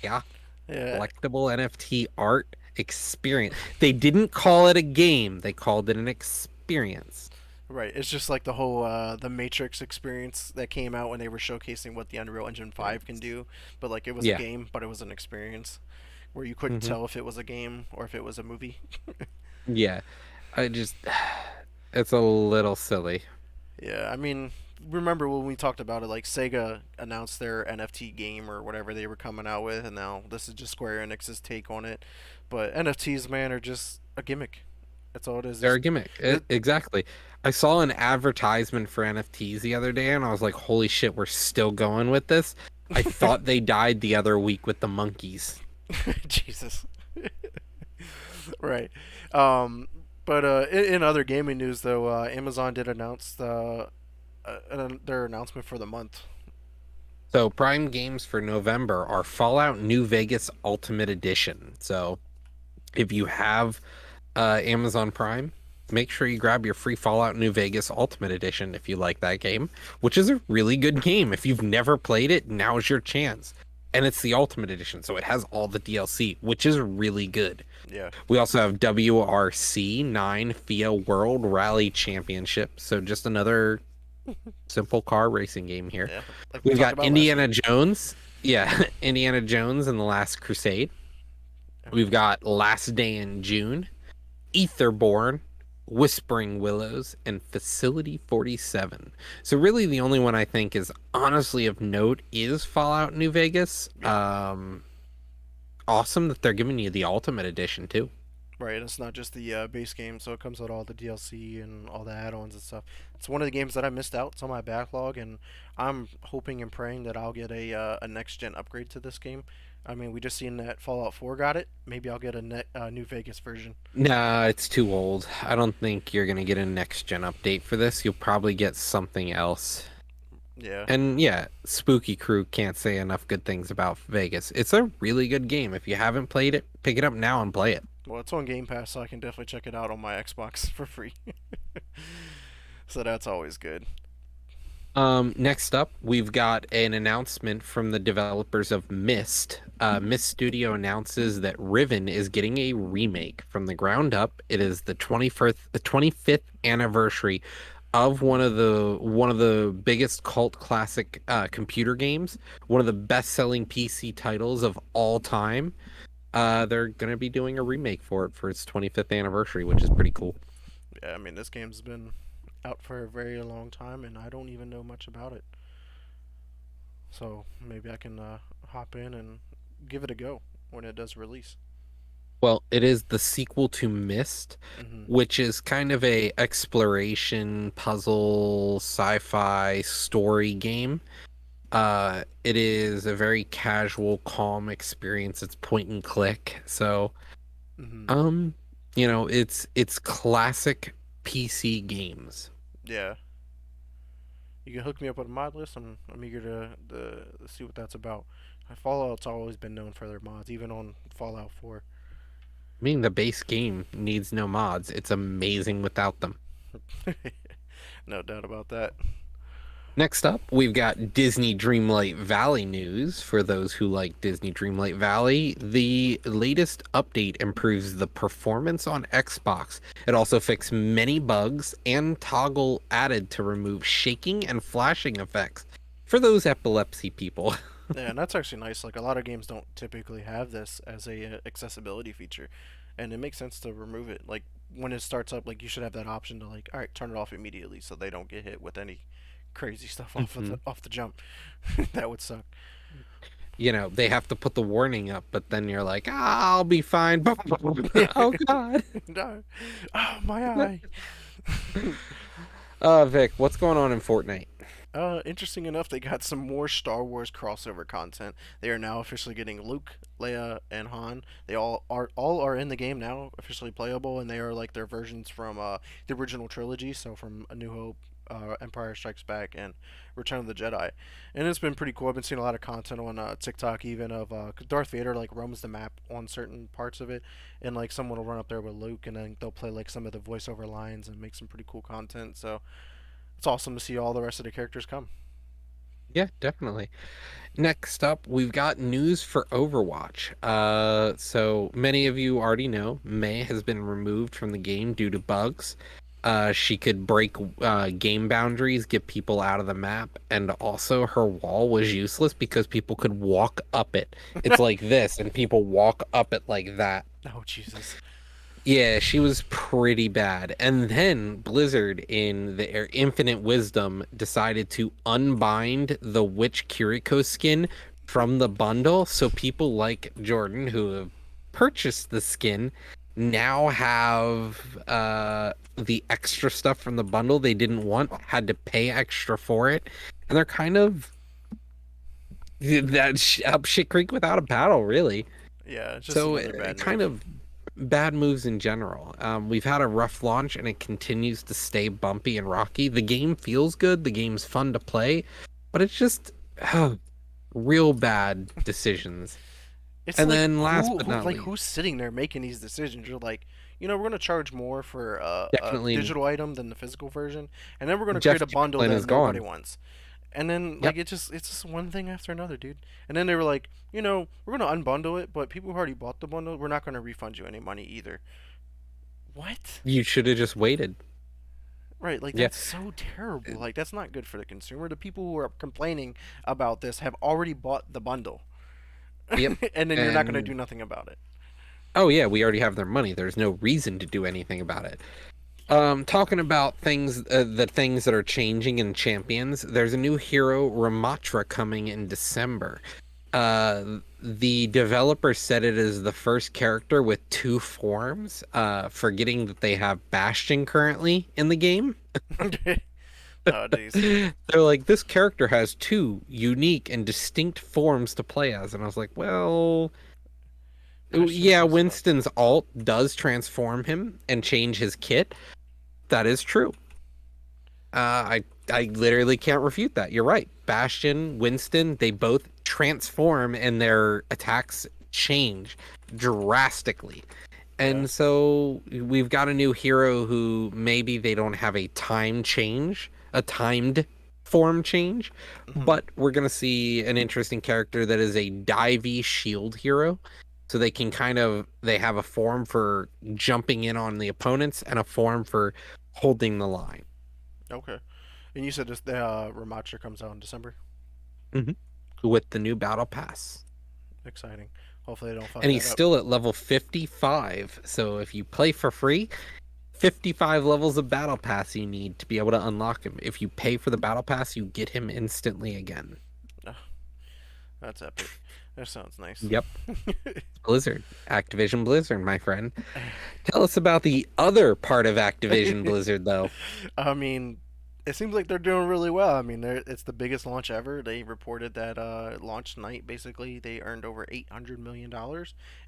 Yeah, Yeah, collectible NFT art experience. They didn't call it a game, they called it an experience. right. It's just like the whole the Matrix experience that came out when they were showcasing what the Unreal Engine 5 can do, but like it was a Yeah. game, but it was an experience where you couldn't hmm tell if it was a game or if it was a movie. Yeah. I just it's a little silly. Yeah, I mean, remember when we talked about it? Like Sega announced their NFT game or whatever they were coming out with, and now this is just Square Enix's take on it. But NFTs, man, are just a gimmick. That's all it is. They're a gimmick. Th- Exactly. I saw an advertisement for NFTs the other day and I was like, holy shit, we're still going with this. I thought they died the other week with the monkeys. Jesus. Right. Um, but in other gaming news, though, Amazon did announce their announcement for the month. So Prime games for November are Fallout New Vegas Ultimate Edition. So if you have Amazon Prime, make sure you grab your free Fallout New Vegas Ultimate Edition if you like that game, which is a really good game. If you've never played it, now's your chance. And it's the Ultimate Edition, so it has all the DLC, which is really good. Yeah. We also have WRC 9 FIA World Rally Championship, so just another simple car racing game here. Yeah. Like we We've talked got about last Indiana week. Jones. Yeah, Indiana Jones and the Last Crusade. We've got Last Day in June, Etherborn, Whispering Willows, and Facility 47. So really the only one I think is honestly of note is Fallout New Vegas. Yeah. Awesome that they're giving you the Ultimate Edition too. Right. It's not just the base game, so it comes with all the DLC and all the add-ons and stuff. It's one of the games that I missed out. It's on my backlog, and I'm hoping and praying that I'll get a next-gen upgrade to this game. I mean, we just seen that Fallout 4 got it. Maybe I'll get a New Vegas version. Nah, it's too old. I don't think you're gonna get a next gen update for this. You'll probably get something else. Yeah. And yeah, Spooky Crew can't say enough good things about Vegas. It's a really good game. If you haven't played it, pick it up now and play it. Well, it's on Game Pass, so I can definitely check it out on my Xbox for free. So that's always good. Next up, we've got an announcement from the developers of Myst. Myst Studio announces that Riven is getting a remake from the ground up. It is the 25th anniversary of one of the biggest cult classic computer games, one of the best-selling PC titles of all time. They're gonna be doing a remake for it for its 25th anniversary, which is pretty cool. Yeah, I mean, this game's been out for a very long time, and I don't even know much about it. So maybe I can hop in and give it a go when it does release. Well, it is the sequel to Myst, Hmm. which is kind of a exploration, puzzle, sci-fi story game. It is a very casual, calm experience. It's point and click. So, Hmm. um, it's classic PC games. Yeah. You can hook me up with a mod list. I'm eager to see what that's about. Fallout's always been known for their mods, even on Fallout 4. I mean, the base game needs no mods. It's amazing without them. No doubt about that. Next up, we've got Disney Dreamlight Valley news. For those who like Disney Dreamlight Valley, the latest update improves the performance on Xbox. It also fixed many bugs and toggle added to remove shaking and flashing effects for those epilepsy people. Yeah, and that's actually nice. Like a lot of games don't typically have this as a accessibility feature, and it makes sense to remove it. Like when it starts up, like you should have that option to like, all right, turn it off immediately so they don't get hit with any crazy stuff Mhm. off the jump. That would suck. They have to put the warning up, but then you're like, I'll be fine. Oh God. No. Oh, my eye. Vic, what's going on in Fortnite? Interesting enough, they got some more Star Wars crossover content. They are now officially getting Luke, Leia, and Han. They all are in the game now, officially playable, and they are like their versions from the original trilogy. So from A New Hope, Empire Strikes Back, and Return of the Jedi. And it's been pretty cool. I've been seeing a lot of content on TikTok, even of 'cause Darth Vader like roams the map on certain parts of it, and like someone will run up there with Luke, and then they'll play like some of the voiceover lines and make some pretty cool content. So it's awesome to see all the rest of the characters come. Yeah, definitely. Next up, we've got news for Overwatch. So many of you already know May has been removed from the game due to bugs. She could break game boundaries, get people out of the map, and also her wall was useless because people could walk up it. It's like this, and people walk up it like that. Oh Jesus! Yeah, she was pretty bad. And then Blizzard, in their infinite wisdom, decided to unbind the Witch Kiriko skin from the bundle. So people like Jordan, who have purchased the skin, now have the extra stuff from the bundle they didn't want, had to pay extra for it. And they're kind of up shit creek without a paddle, really. Yeah, it's just So another bad kind move. of bad moves in general. We've had a rough launch and it continues to stay bumpy and rocky. The game feels good, the game's fun to play, but it's just real bad decisions. It's And like then last who but who not like least, who's sitting there making these decisions? You're like, we're gonna charge more for a definitely digital item than the physical version, and then we're gonna create Jeff a bundle Kaplan that is nobody gone. wants. And then Yep. like it's just one thing after another, dude. And then they were like, we're gonna unbundle it, but people who already bought the bundle, we're not gonna refund you any money either. What? You should have just waited. Right, like Yeah. that's so terrible. Like that's not good for the consumer. The people who are complaining about this have already bought the bundle, Yep. and then you're not gonna do And nothing about it. oh yeah, we already have their money. There's no reason to do anything about it. Talking about the things that are changing in Champions, there's a new hero, Ramatra, coming in December. The developer said it is the first character with two forms, forgetting that they have Bastion currently in the game. Oh, jeez. They're like, this character has two unique and distinct forms to play as. And I was like, well, Bastion's yeah, messed up. Winston's alt does transform him and change his kit. That is true. I literally can't refute that. You're right. Bastion, Winston, they both transform and their attacks change drastically. Yeah. And so we've got a new hero who maybe they don't have a time change, a timed form change, Hmm. but we're going to see an interesting character that is a divey shield hero. So they can they have a form for jumping in on the opponents and a form for holding the line. Okay. And you said this the Remacha comes out in December. Mhm. With the new battle pass. Exciting. Hopefully they don't fuck And he's that up. still at level 55. So if you play for free, 55 levels of battle pass you need to be able to unlock him. If you pay for the battle pass, you get him instantly again. That's epic. That sounds nice. Yep. Blizzard. Activision Blizzard, my friend. Tell us about the other part of Activision Blizzard, though. I mean, it seems like they're doing really well. I mean, it's the biggest launch ever. They reported that launch night, basically, they earned over $800 million,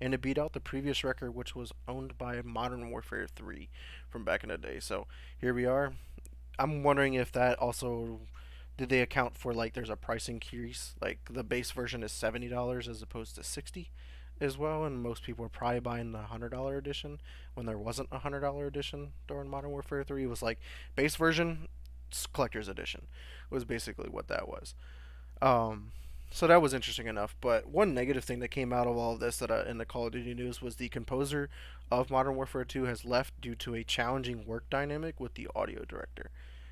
and it beat out the previous record, which was owned by Modern Warfare 3 from back in the day. So here we are. I'm wondering if that also did they account for like there's a price increase, like the base version is $70 as opposed to 60 as well, and most people are probably buying the $100 edition when there wasn't a $100 edition during Modern Warfare 3. It was like base version, collector's edition was basically what that was. Um, so that was interesting enough. But one negative thing that came out of all of this that in the Call of Duty news was the composer of Modern Warfare 2 has left due to a challenging work dynamic with the audio director,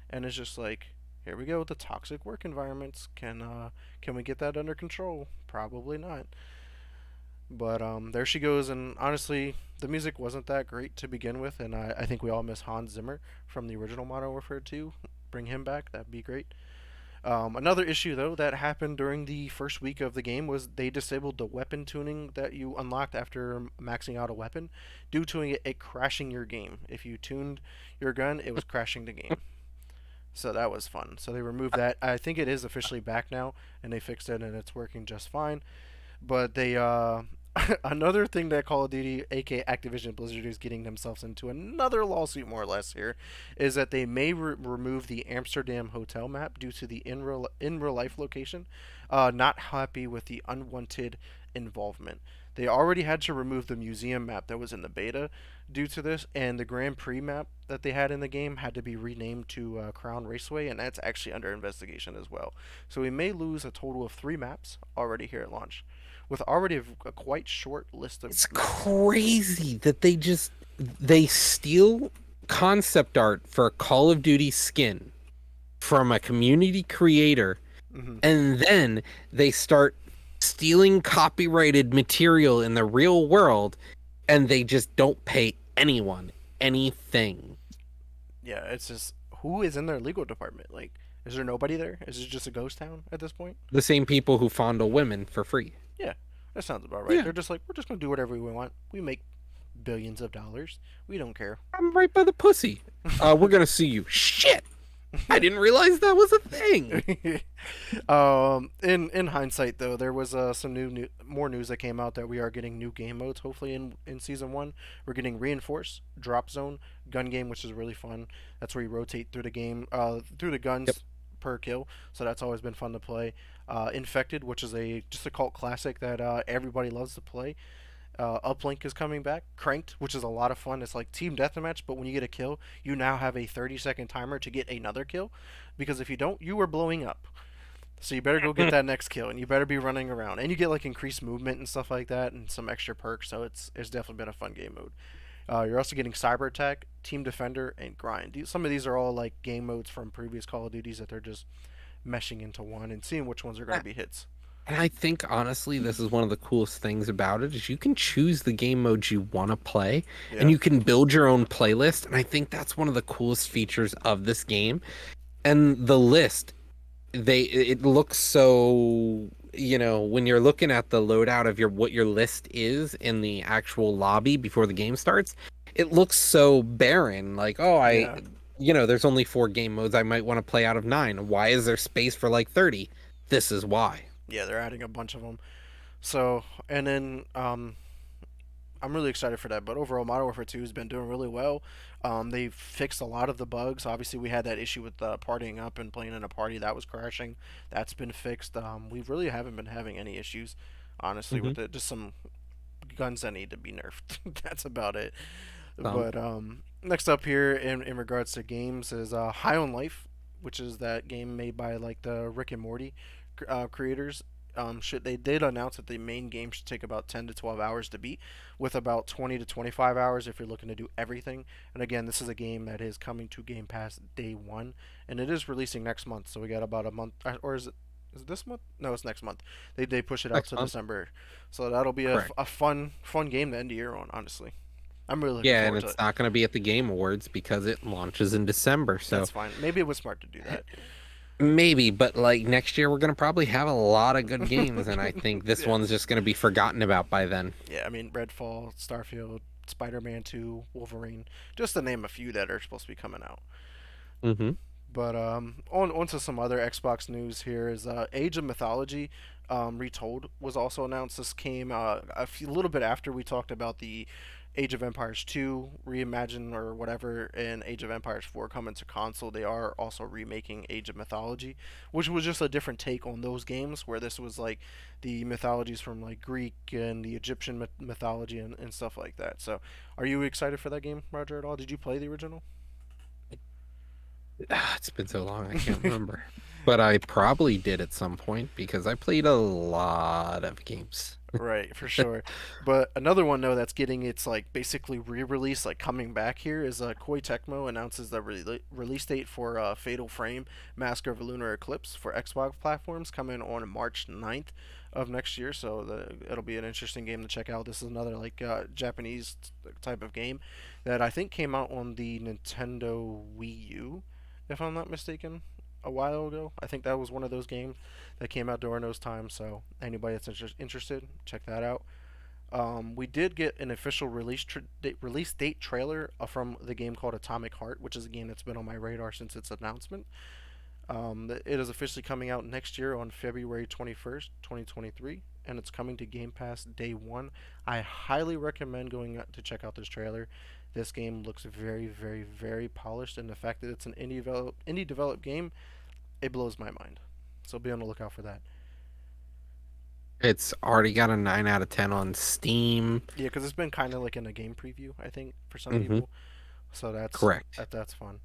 and it's just like here we go with the toxic work environments. Can we get that under control? Probably not. But there she goes, and honestly, the music wasn't that great to begin with, and I think we all miss Hans Zimmer from the original Modern Warfare 2. Bring him back, that'd be great. Another issue, though, that happened during the first week of the game was they disabled the weapon tuning that you unlocked after maxing out a weapon due to it crashing your game. If you tuned your gun, it was crashing the game. So that was fun. So they removed that. I think it is officially back now, and they fixed it, and it's working just fine. But they another thing that Call of Duty, aka Activision Blizzard, is getting themselves into another lawsuit more or less here, is that they may remove the Amsterdam hotel map due to the in real life location. Not happy with the unwanted involvement. They already had to remove the museum map that was in the beta due to this, and the Grand Prix map that they had in the game had to be renamed to Crown Raceway, and that's actually under investigation as well. So we may lose a total of 3 maps already here at launch with already a quite short list of It's maps. crazy that they steal concept art for a Call of Duty skin from a community creator, Hmm. and then they start stealing copyrighted material in the real world, and they just don't pay anyone anything. Yeah, it's just who is in their legal department? Like, is there nobody there? Is it just a ghost town at this point? The same people who fondle women for free. Yeah, that sounds about right. Yeah, They're just like, we're just gonna do whatever we want. We make billions of dollars. We don't care. I'm right by the pussy. We're gonna sue you. Shit! I didn't realize that was a thing. In hindsight, though, there was some more news that came out that we are getting new game modes. Hopefully, in season 1, we're getting reinforce, drop zone, gun game, which is really fun. That's where you rotate through the game, through the Yep. guns per kill. So that's always been fun to play. Infected, which is a just a cult classic that everybody loves to play. Uplink is coming back. Cranked, which is a lot of fun. It's like team deathmatch, but when you get a kill, you now have a 30-second timer to get another kill. Because if you don't, you are blowing up. So you better go get that next kill, and you better be running around, and you get like increased movement and stuff like that, and some extra perks. So it's definitely been a fun game mode. You're also getting cyber attack, team defender, and grind. Some of these are all like game modes from previous Call of Duties that they're just meshing into one and seeing which ones are going to be hits. And I think honestly, this is one of the coolest things about it is you can choose the game modes you want to play, and Yeah, you can build your own playlist. And I think that's one of the coolest features of this game. And the list, it looks so, when you're looking at the loadout of what your list is in the actual lobby before the game starts, it looks so barren. Like, oh, yeah, there's only 4 game modes I might want to play out of 9. Why is there space for like 30? This is why. yeah. They're adding a bunch of them. So, and then I'm really excited for that. But overall, Modern Warfare 2 has been doing really well. They've fixed a lot of the bugs. Obviously, we had that issue with partying up and playing in a party that was crashing. That's been fixed. We really haven't been having any issues, honestly, Hmm. with it. Just some guns that need to be nerfed. That's about it. Um, But next up here in regards to games is High on Life, which is that game made by like the Rick and Morty creators. Should they did announce that the main game should take about 10 to 12 hours to beat, with about 20 to 25 hours if you're looking to do everything. And again, this is a game that is coming to Game Pass day 1, and it is releasing next month. So we got about a month, or is it this month? No, it's next month. They push it out next to month. December, so that'll be Correct. a fun game to end the year on. Honestly, I'm really looking Yeah, and forward to it's it. not going to be at the Game Awards because it launches in December. So That's fine. Maybe it was smart to do that. Maybe, but like next year we're gonna probably have a lot of good games, and I think this Yeah. one's just gonna be forgotten about by then. Yeah, I mean Redfall, Starfield, Spider-Man 2, Wolverine, just to name a few that are supposed to be coming out. Hmm. But on to some other Xbox news here is Age of Mythology Retold was also announced. This came a little bit after we talked about the Age of Empires 2 reimagine or whatever, and Age of Empires 4 coming to console. They are also remaking Age of Mythology, which was just a different take on those games, where this was like the mythologies from like Greek and the Egyptian mythology and stuff like that. So, are you excited for that game, Roger, at all? Did you play the original? It's been so long, I can't remember. But I probably did at some point because I played a lot of games. Right, for sure. But another one though that's getting its like basically re-release, like coming back here, is Koei Tecmo announces the release date for Fatal Frame: Mask of a Lunar Eclipse for Xbox platforms coming on March 9th of next year. So it'll be an interesting game to check out. This is another like Japanese type of game that I think came out on the Nintendo Wii U, if I'm not mistaken, a while ago. I think that was one of those games that came out during those times. So anybody that's interested, check that out. We did get an official release date trailer from the game called Atomic Heart, which is a game that's been on my radar since its announcement. It is officially coming out next year on February 21st, 2023, and it's coming to Game Pass day one. I highly recommend going out to check out this trailer. This game looks very, very, very polished, and the fact that it's an indie developed game, it blows my mind. So be on the lookout for that. It's already got a 9 out of 10 on Steam. Yeah, because it's been kind of like in a game preview, I think, for some Hmm. people. So Correct. that's fun.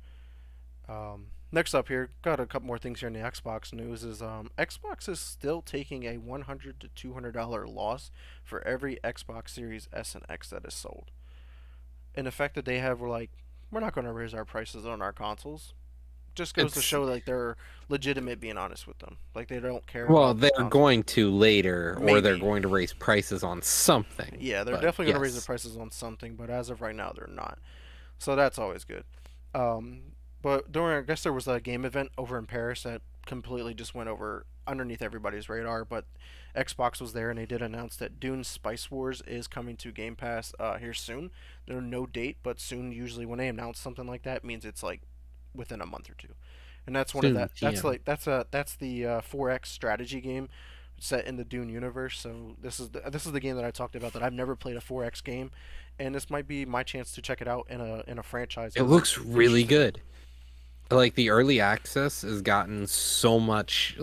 Next up here, got a couple more things here in the Xbox news. Is Xbox is still taking a $100 to $200 loss for every Xbox Series S and X that is sold. And the fact that they have were like, we're not going to raise our prices on our consoles. Just goes to It's show like they're legitimate being honest with them. Like they don't care Well, about the they're console. going to later, or they're Maybe. going to raise prices on something. Yeah, they're But definitely going to raise the yes, prices on something, but as of right now, they're not. So that's always good. Um, but during, I guess there was a game event over in Paris that completely just went over underneath everybody's radar. But Xbox was there and they did announce that Dune Spice Wars is coming to Game Pass here soon. There's no date, but soon. Usually, when they announce something like that, means it's like within a month or two. And that's one of soon, that. That's TM. like that's the 4X strategy game set in the Dune universe. So this is the game that I talked about that I've never played a 4X game, and this might be my chance to check it out in a franchise It that I'm looks really interested in. good. Like the early access has gotten so much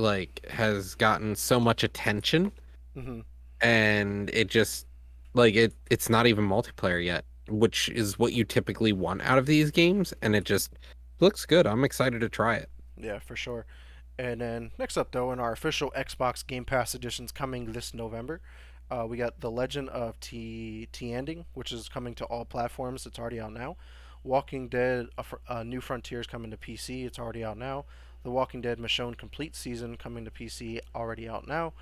attention, Hmm. and it just like it's not even multiplayer yet, which is what you typically want out of these games, and it just looks good. I'm excited to try it. Yeah, for sure. And then next up, though, in our official Xbox Game Pass editions coming this November, we got The Legend of T Ending, which is coming to all platforms. It's already out now. Walking Dead: New Frontiers coming to PC. It's already out now. The Walking Dead Michonne Complete Season coming to PC. Already out now.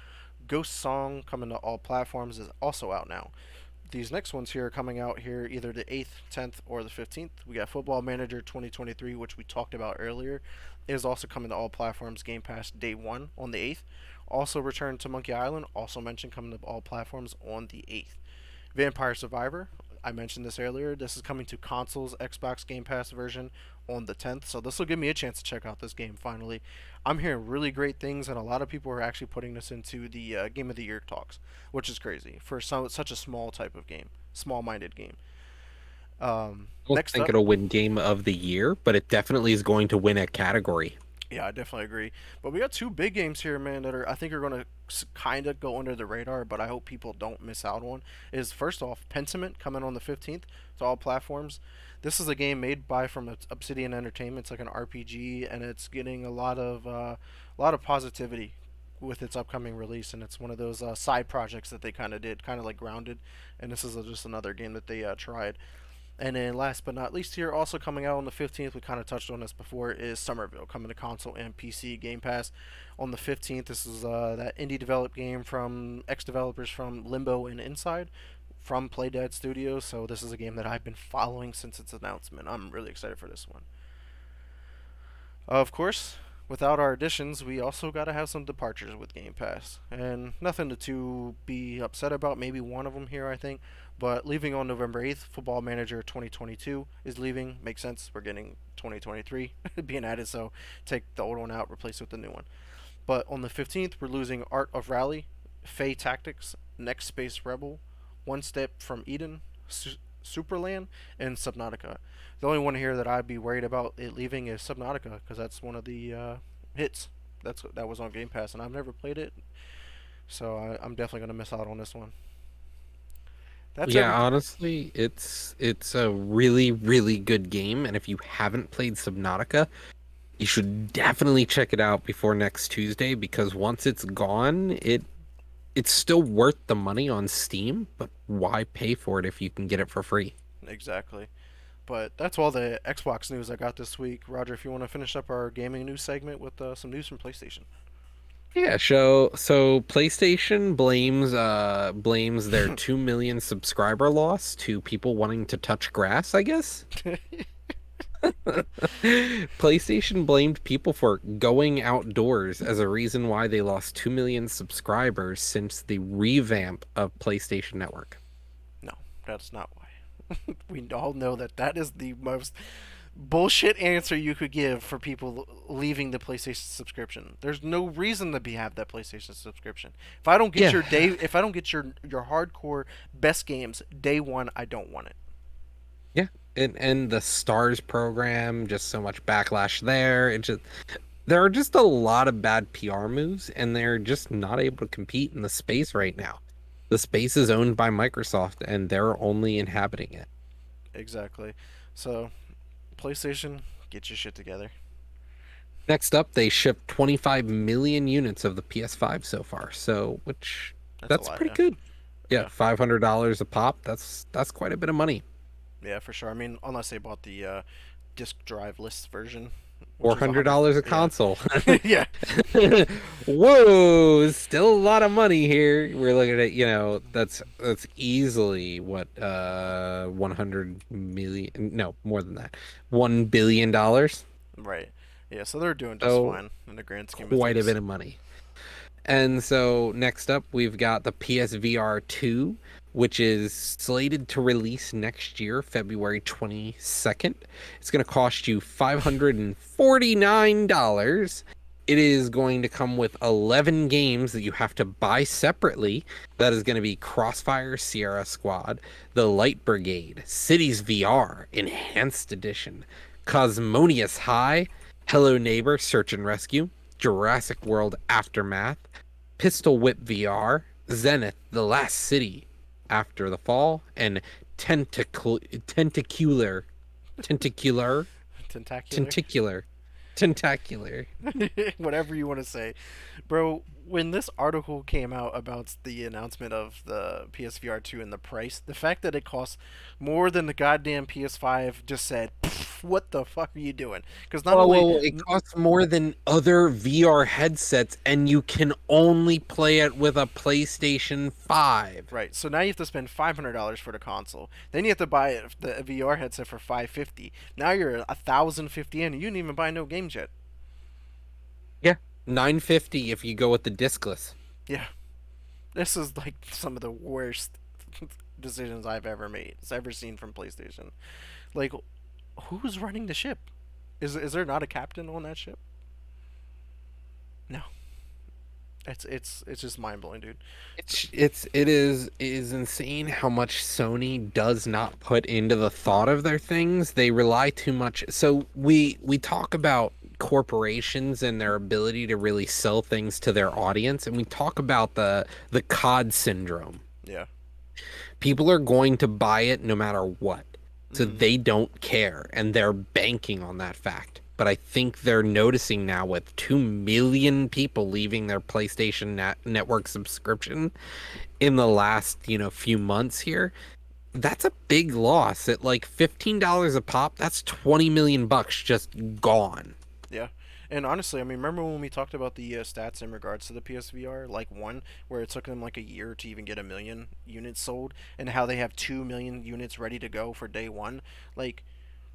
Ghost Song coming to all platforms is also out now. These next ones here are coming out here either the 8th, 10th, or the 15th. We got Football Manager 2023, which we talked about earlier. It is also coming to all platforms Game Pass day 1 on the 8th. Also Return to Monkey Island, also mentioned coming to all platforms on the 8th. Vampire Survivor, I mentioned this earlier. This is coming to consoles, Xbox Game Pass version on the 10th. So this will give me a chance to check out this game finally. I'm hearing really great things, and a lot of people are actually putting this into the Game of the Year talks, which is crazy for such a small type of game, small-minded game. I don't Next think up, it'll win Game of the Year, but it definitely is going to win a category. yeah, I definitely agree. But we got two big games here, man, that are I think are going to kind of go under the radar, but I hope people don't miss out on. Is first off, Pentiment coming on the 15th to all platforms. This is a game made by from Obsidian Entertainment. It's like an RPG, and it's getting a lot of positivity with its upcoming release. And it's one of those side projects that they kind of did, kind of like Grounded. And this is just another game that they tried. And then last but not least here, also coming out on the 15th, we kind of touched on this before, is Somerville, coming to console and PC Game Pass on the 15th. This is that indie developed game from ex-developers from Limbo and Inside from Playdead Studios. So this is a game that I've been following since its announcement. I'm really excited for this one. Of course, without our additions, we also got to have some departures with Game Pass. And nothing to be upset about. Maybe one of them here, I think. But leaving on November 8th, Football Manager 2022 is leaving. Makes sense. We're getting 2023 being added, so take the old one out, replace it with the new one. But on the 15th, we're losing Art of Rally, Fey Tactics, Next Space Rebel, One Step from Eden, Superland, and Subnautica. The only one here that I'd be worried about it leaving is Subnautica because that's one of the hits. That was on Game Pass, and I've never played it, so I'm definitely gonna miss out on this one. That's Yeah, everything. honestly, it's a really, really good game, and if you haven't played Subnautica, you should definitely check it out before next Tuesday because once it's gone, it's still worth the money on Steam, but why pay for it if you can get it for free? Exactly. But that's all the Xbox news I got this week. Roger, if you want to finish up our gaming news segment with some news from PlayStation. Yeah, so PlayStation blames their 2 million subscriber loss to people wanting to touch grass, I guess. PlayStation blamed people for going outdoors as a reason why they lost 2 million subscribers since the revamp of PlayStation Network. No, that's not why. We all know that that is the most bullshit answer you could give for people leaving the PlayStation subscription. There's no reason to have that PlayStation subscription. Yeah. If I don't get your hardcore best games day one, I don't want it. Yeah. And the Stars program, just so much backlash there. There are just a lot of bad PR moves, and they're just not able to compete in the space right now. The space is owned by Microsoft, and they're only inhabiting it. Exactly. So, PlayStation, get your shit together. Next up, they shipped 25 million units of the PS5 so far, so which That's a that's lot, pretty yeah. good. Yeah, Yeah. $500 a pop. That's quite a bit of money. Yeah, for sure. I mean, unless they bought the disk drive list version, which is 100. $400 a Yeah. console. Yeah. Whoa, still a lot of money here. We're looking at, that's easily what 100 million, no, more than that. $1 billion. Right. Yeah, so they're doing just So fine in the grand scheme of quite a things. bit of money. And so next up, we've got the PSVR 2, which is slated to release next year, February 22nd. It's going to cost you $549. It is going to come with 11 games that you have to buy separately. That is going to be Crossfire Sierra Squad, The Light Brigade, Cities VR Enhanced Edition, Cosmonius High, Hello Neighbor Search and Rescue, Jurassic World Aftermath, Pistol Whip VR, Zenith, The Last City, After the Fall, and Tentacular, Tentacular, Tentacular. Tentacular, Tentacular. Whatever you want to say. Bro, when this article came out about the announcement of the PSVR 2 and the price, the fact that it costs more than the goddamn PS5 just said, what the fuck are you doing? Because not Oh, only. well, it costs more than other VR headsets, and you can only play it with a PlayStation 5. Right, so now you have to spend $500 for the console. Then you have to buy the VR headset for $550. Now you're 1,050 in, and you didn't even buy no games yet. Yeah, 950 if you go with the discless. Yeah, this is like some of the worst decisions I've ever made, ever seen from PlayStation. Like, who's running the ship? Is there not a captain on that ship? No, it's just mind blowing, dude. It is insane how much Sony does not put into the thought of their things. They rely too much. So we talk about corporations and their ability to really sell things to their audience, and we talk about the COD syndrome. Yeah. People are going to buy it no matter what. So Mm-hmm. they don't care, and they're banking on that fact. But I think they're noticing now with 2 million people leaving their PlayStation Network subscription in the last, few months here. That's a big loss. At like $15 a pop, that's 20 million bucks just gone. Yeah. And honestly, I mean, remember when we talked about the stats in regards to the PSVR, like one, where it took them like a year to even get 1 million units sold, and how they have 2 million units ready to go for day one? Like,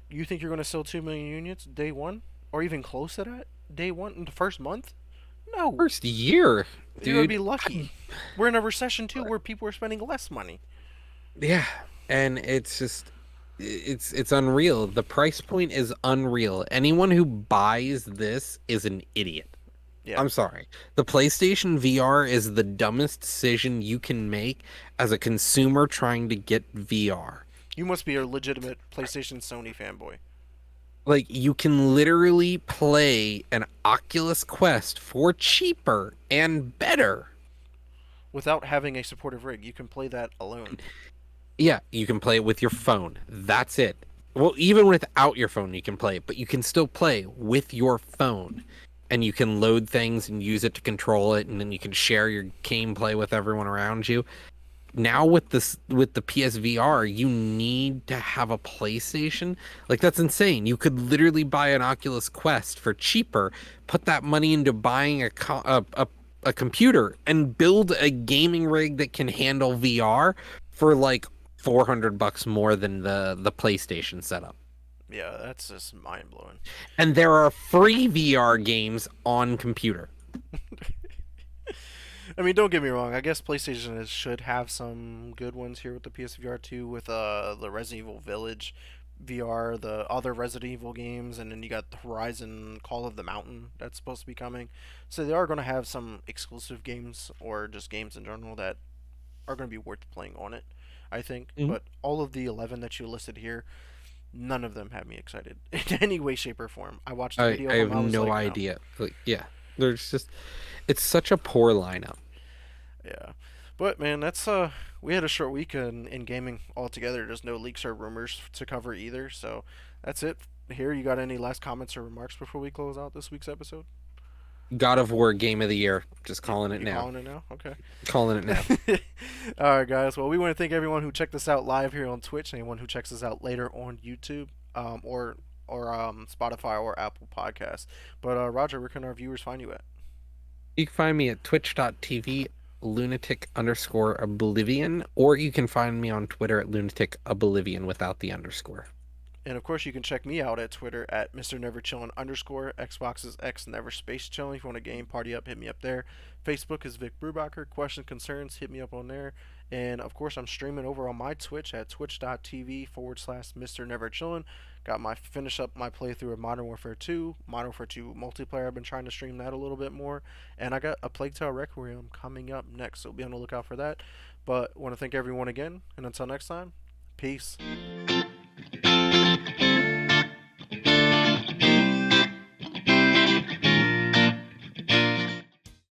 you think you're going to sell 2 million units day one? Or even close to that? day one in the first month? No, First year, you're gonna be dude. lucky. We're in a recession too, where people are spending less money. Yeah, and it's just it's unreal. The price point is unreal. Anyone who buys this is an idiot. Yeah, I'm sorry. The PlayStation VR is the dumbest decision you can make as a consumer trying to get VR. you must be a legitimate PlayStation Sony fanboy Like you can literally play an Oculus Quest for cheaper and better. without having a supportive rig. You can play that alone. Yeah, you can play it with your phone. That's it. Well, even without your phone, you can play it, but you can still play with your phone. And you can load things and use it to control it, and then you can share your gameplay with everyone around you. Now with the PSVR, you need to have a PlayStation. Like that's insane. You could literally buy an Oculus Quest for cheaper, put that money into buying a computer and build a gaming rig that can handle VR for like $400 more than the PlayStation setup. Yeah, that's just mind blowing. And there are free VR games on computer. I mean, don't get me wrong. I guess PlayStation should have some good ones here with the PSVR 2, with the Resident Evil Village VR, the other Resident Evil games, and then you got the Horizon Call of the Mountain that's supposed to be coming. So they are going to have some exclusive games or just games in general that are going to be worth playing on it, I think. Mhm. But all of the 11 that you listed here, none of them have me excited in any way, shape, or form. I watched a video I of them. have I was no like, no. idea. Like, yeah, there's just it's such a poor lineup. Yeah. But man, that's we had a short week in gaming altogether. There's no leaks or rumors to cover either. So that's it here. You got any last comments or remarks before we close out this week's episode? God of War game of the year. Just You, calling it you now. calling it now? Okay. Calling it now. All right, guys. Well, we want to thank everyone who checked us out live here on Twitch, and anyone who checks us out later on YouTube, or Spotify or Apple Podcasts. But Roger, where can our viewers find you at? You can find me at twitch.tv lunatic_oblivion, or you can find me on Twitter at lunatic oblivion without the underscore. And of course, you can check me out at Twitter at Mr. Never Chillin _ Xbox's X Never Space Chillin. If you want a game party up, hit me up there. Facebook is Vic Brubacher. Questions, concerns, hit me up on there. And of course, I'm streaming over on my Twitch at twitch.tv /Mr. Never Chillin. Got my finish up my playthrough of Modern Warfare 2, Modern Warfare 2 multiplayer. I've been trying to stream that a little bit more, and I got a Plague Tale Requiem coming up next, so be on the lookout for that. But want to thank everyone again, and until next time, peace.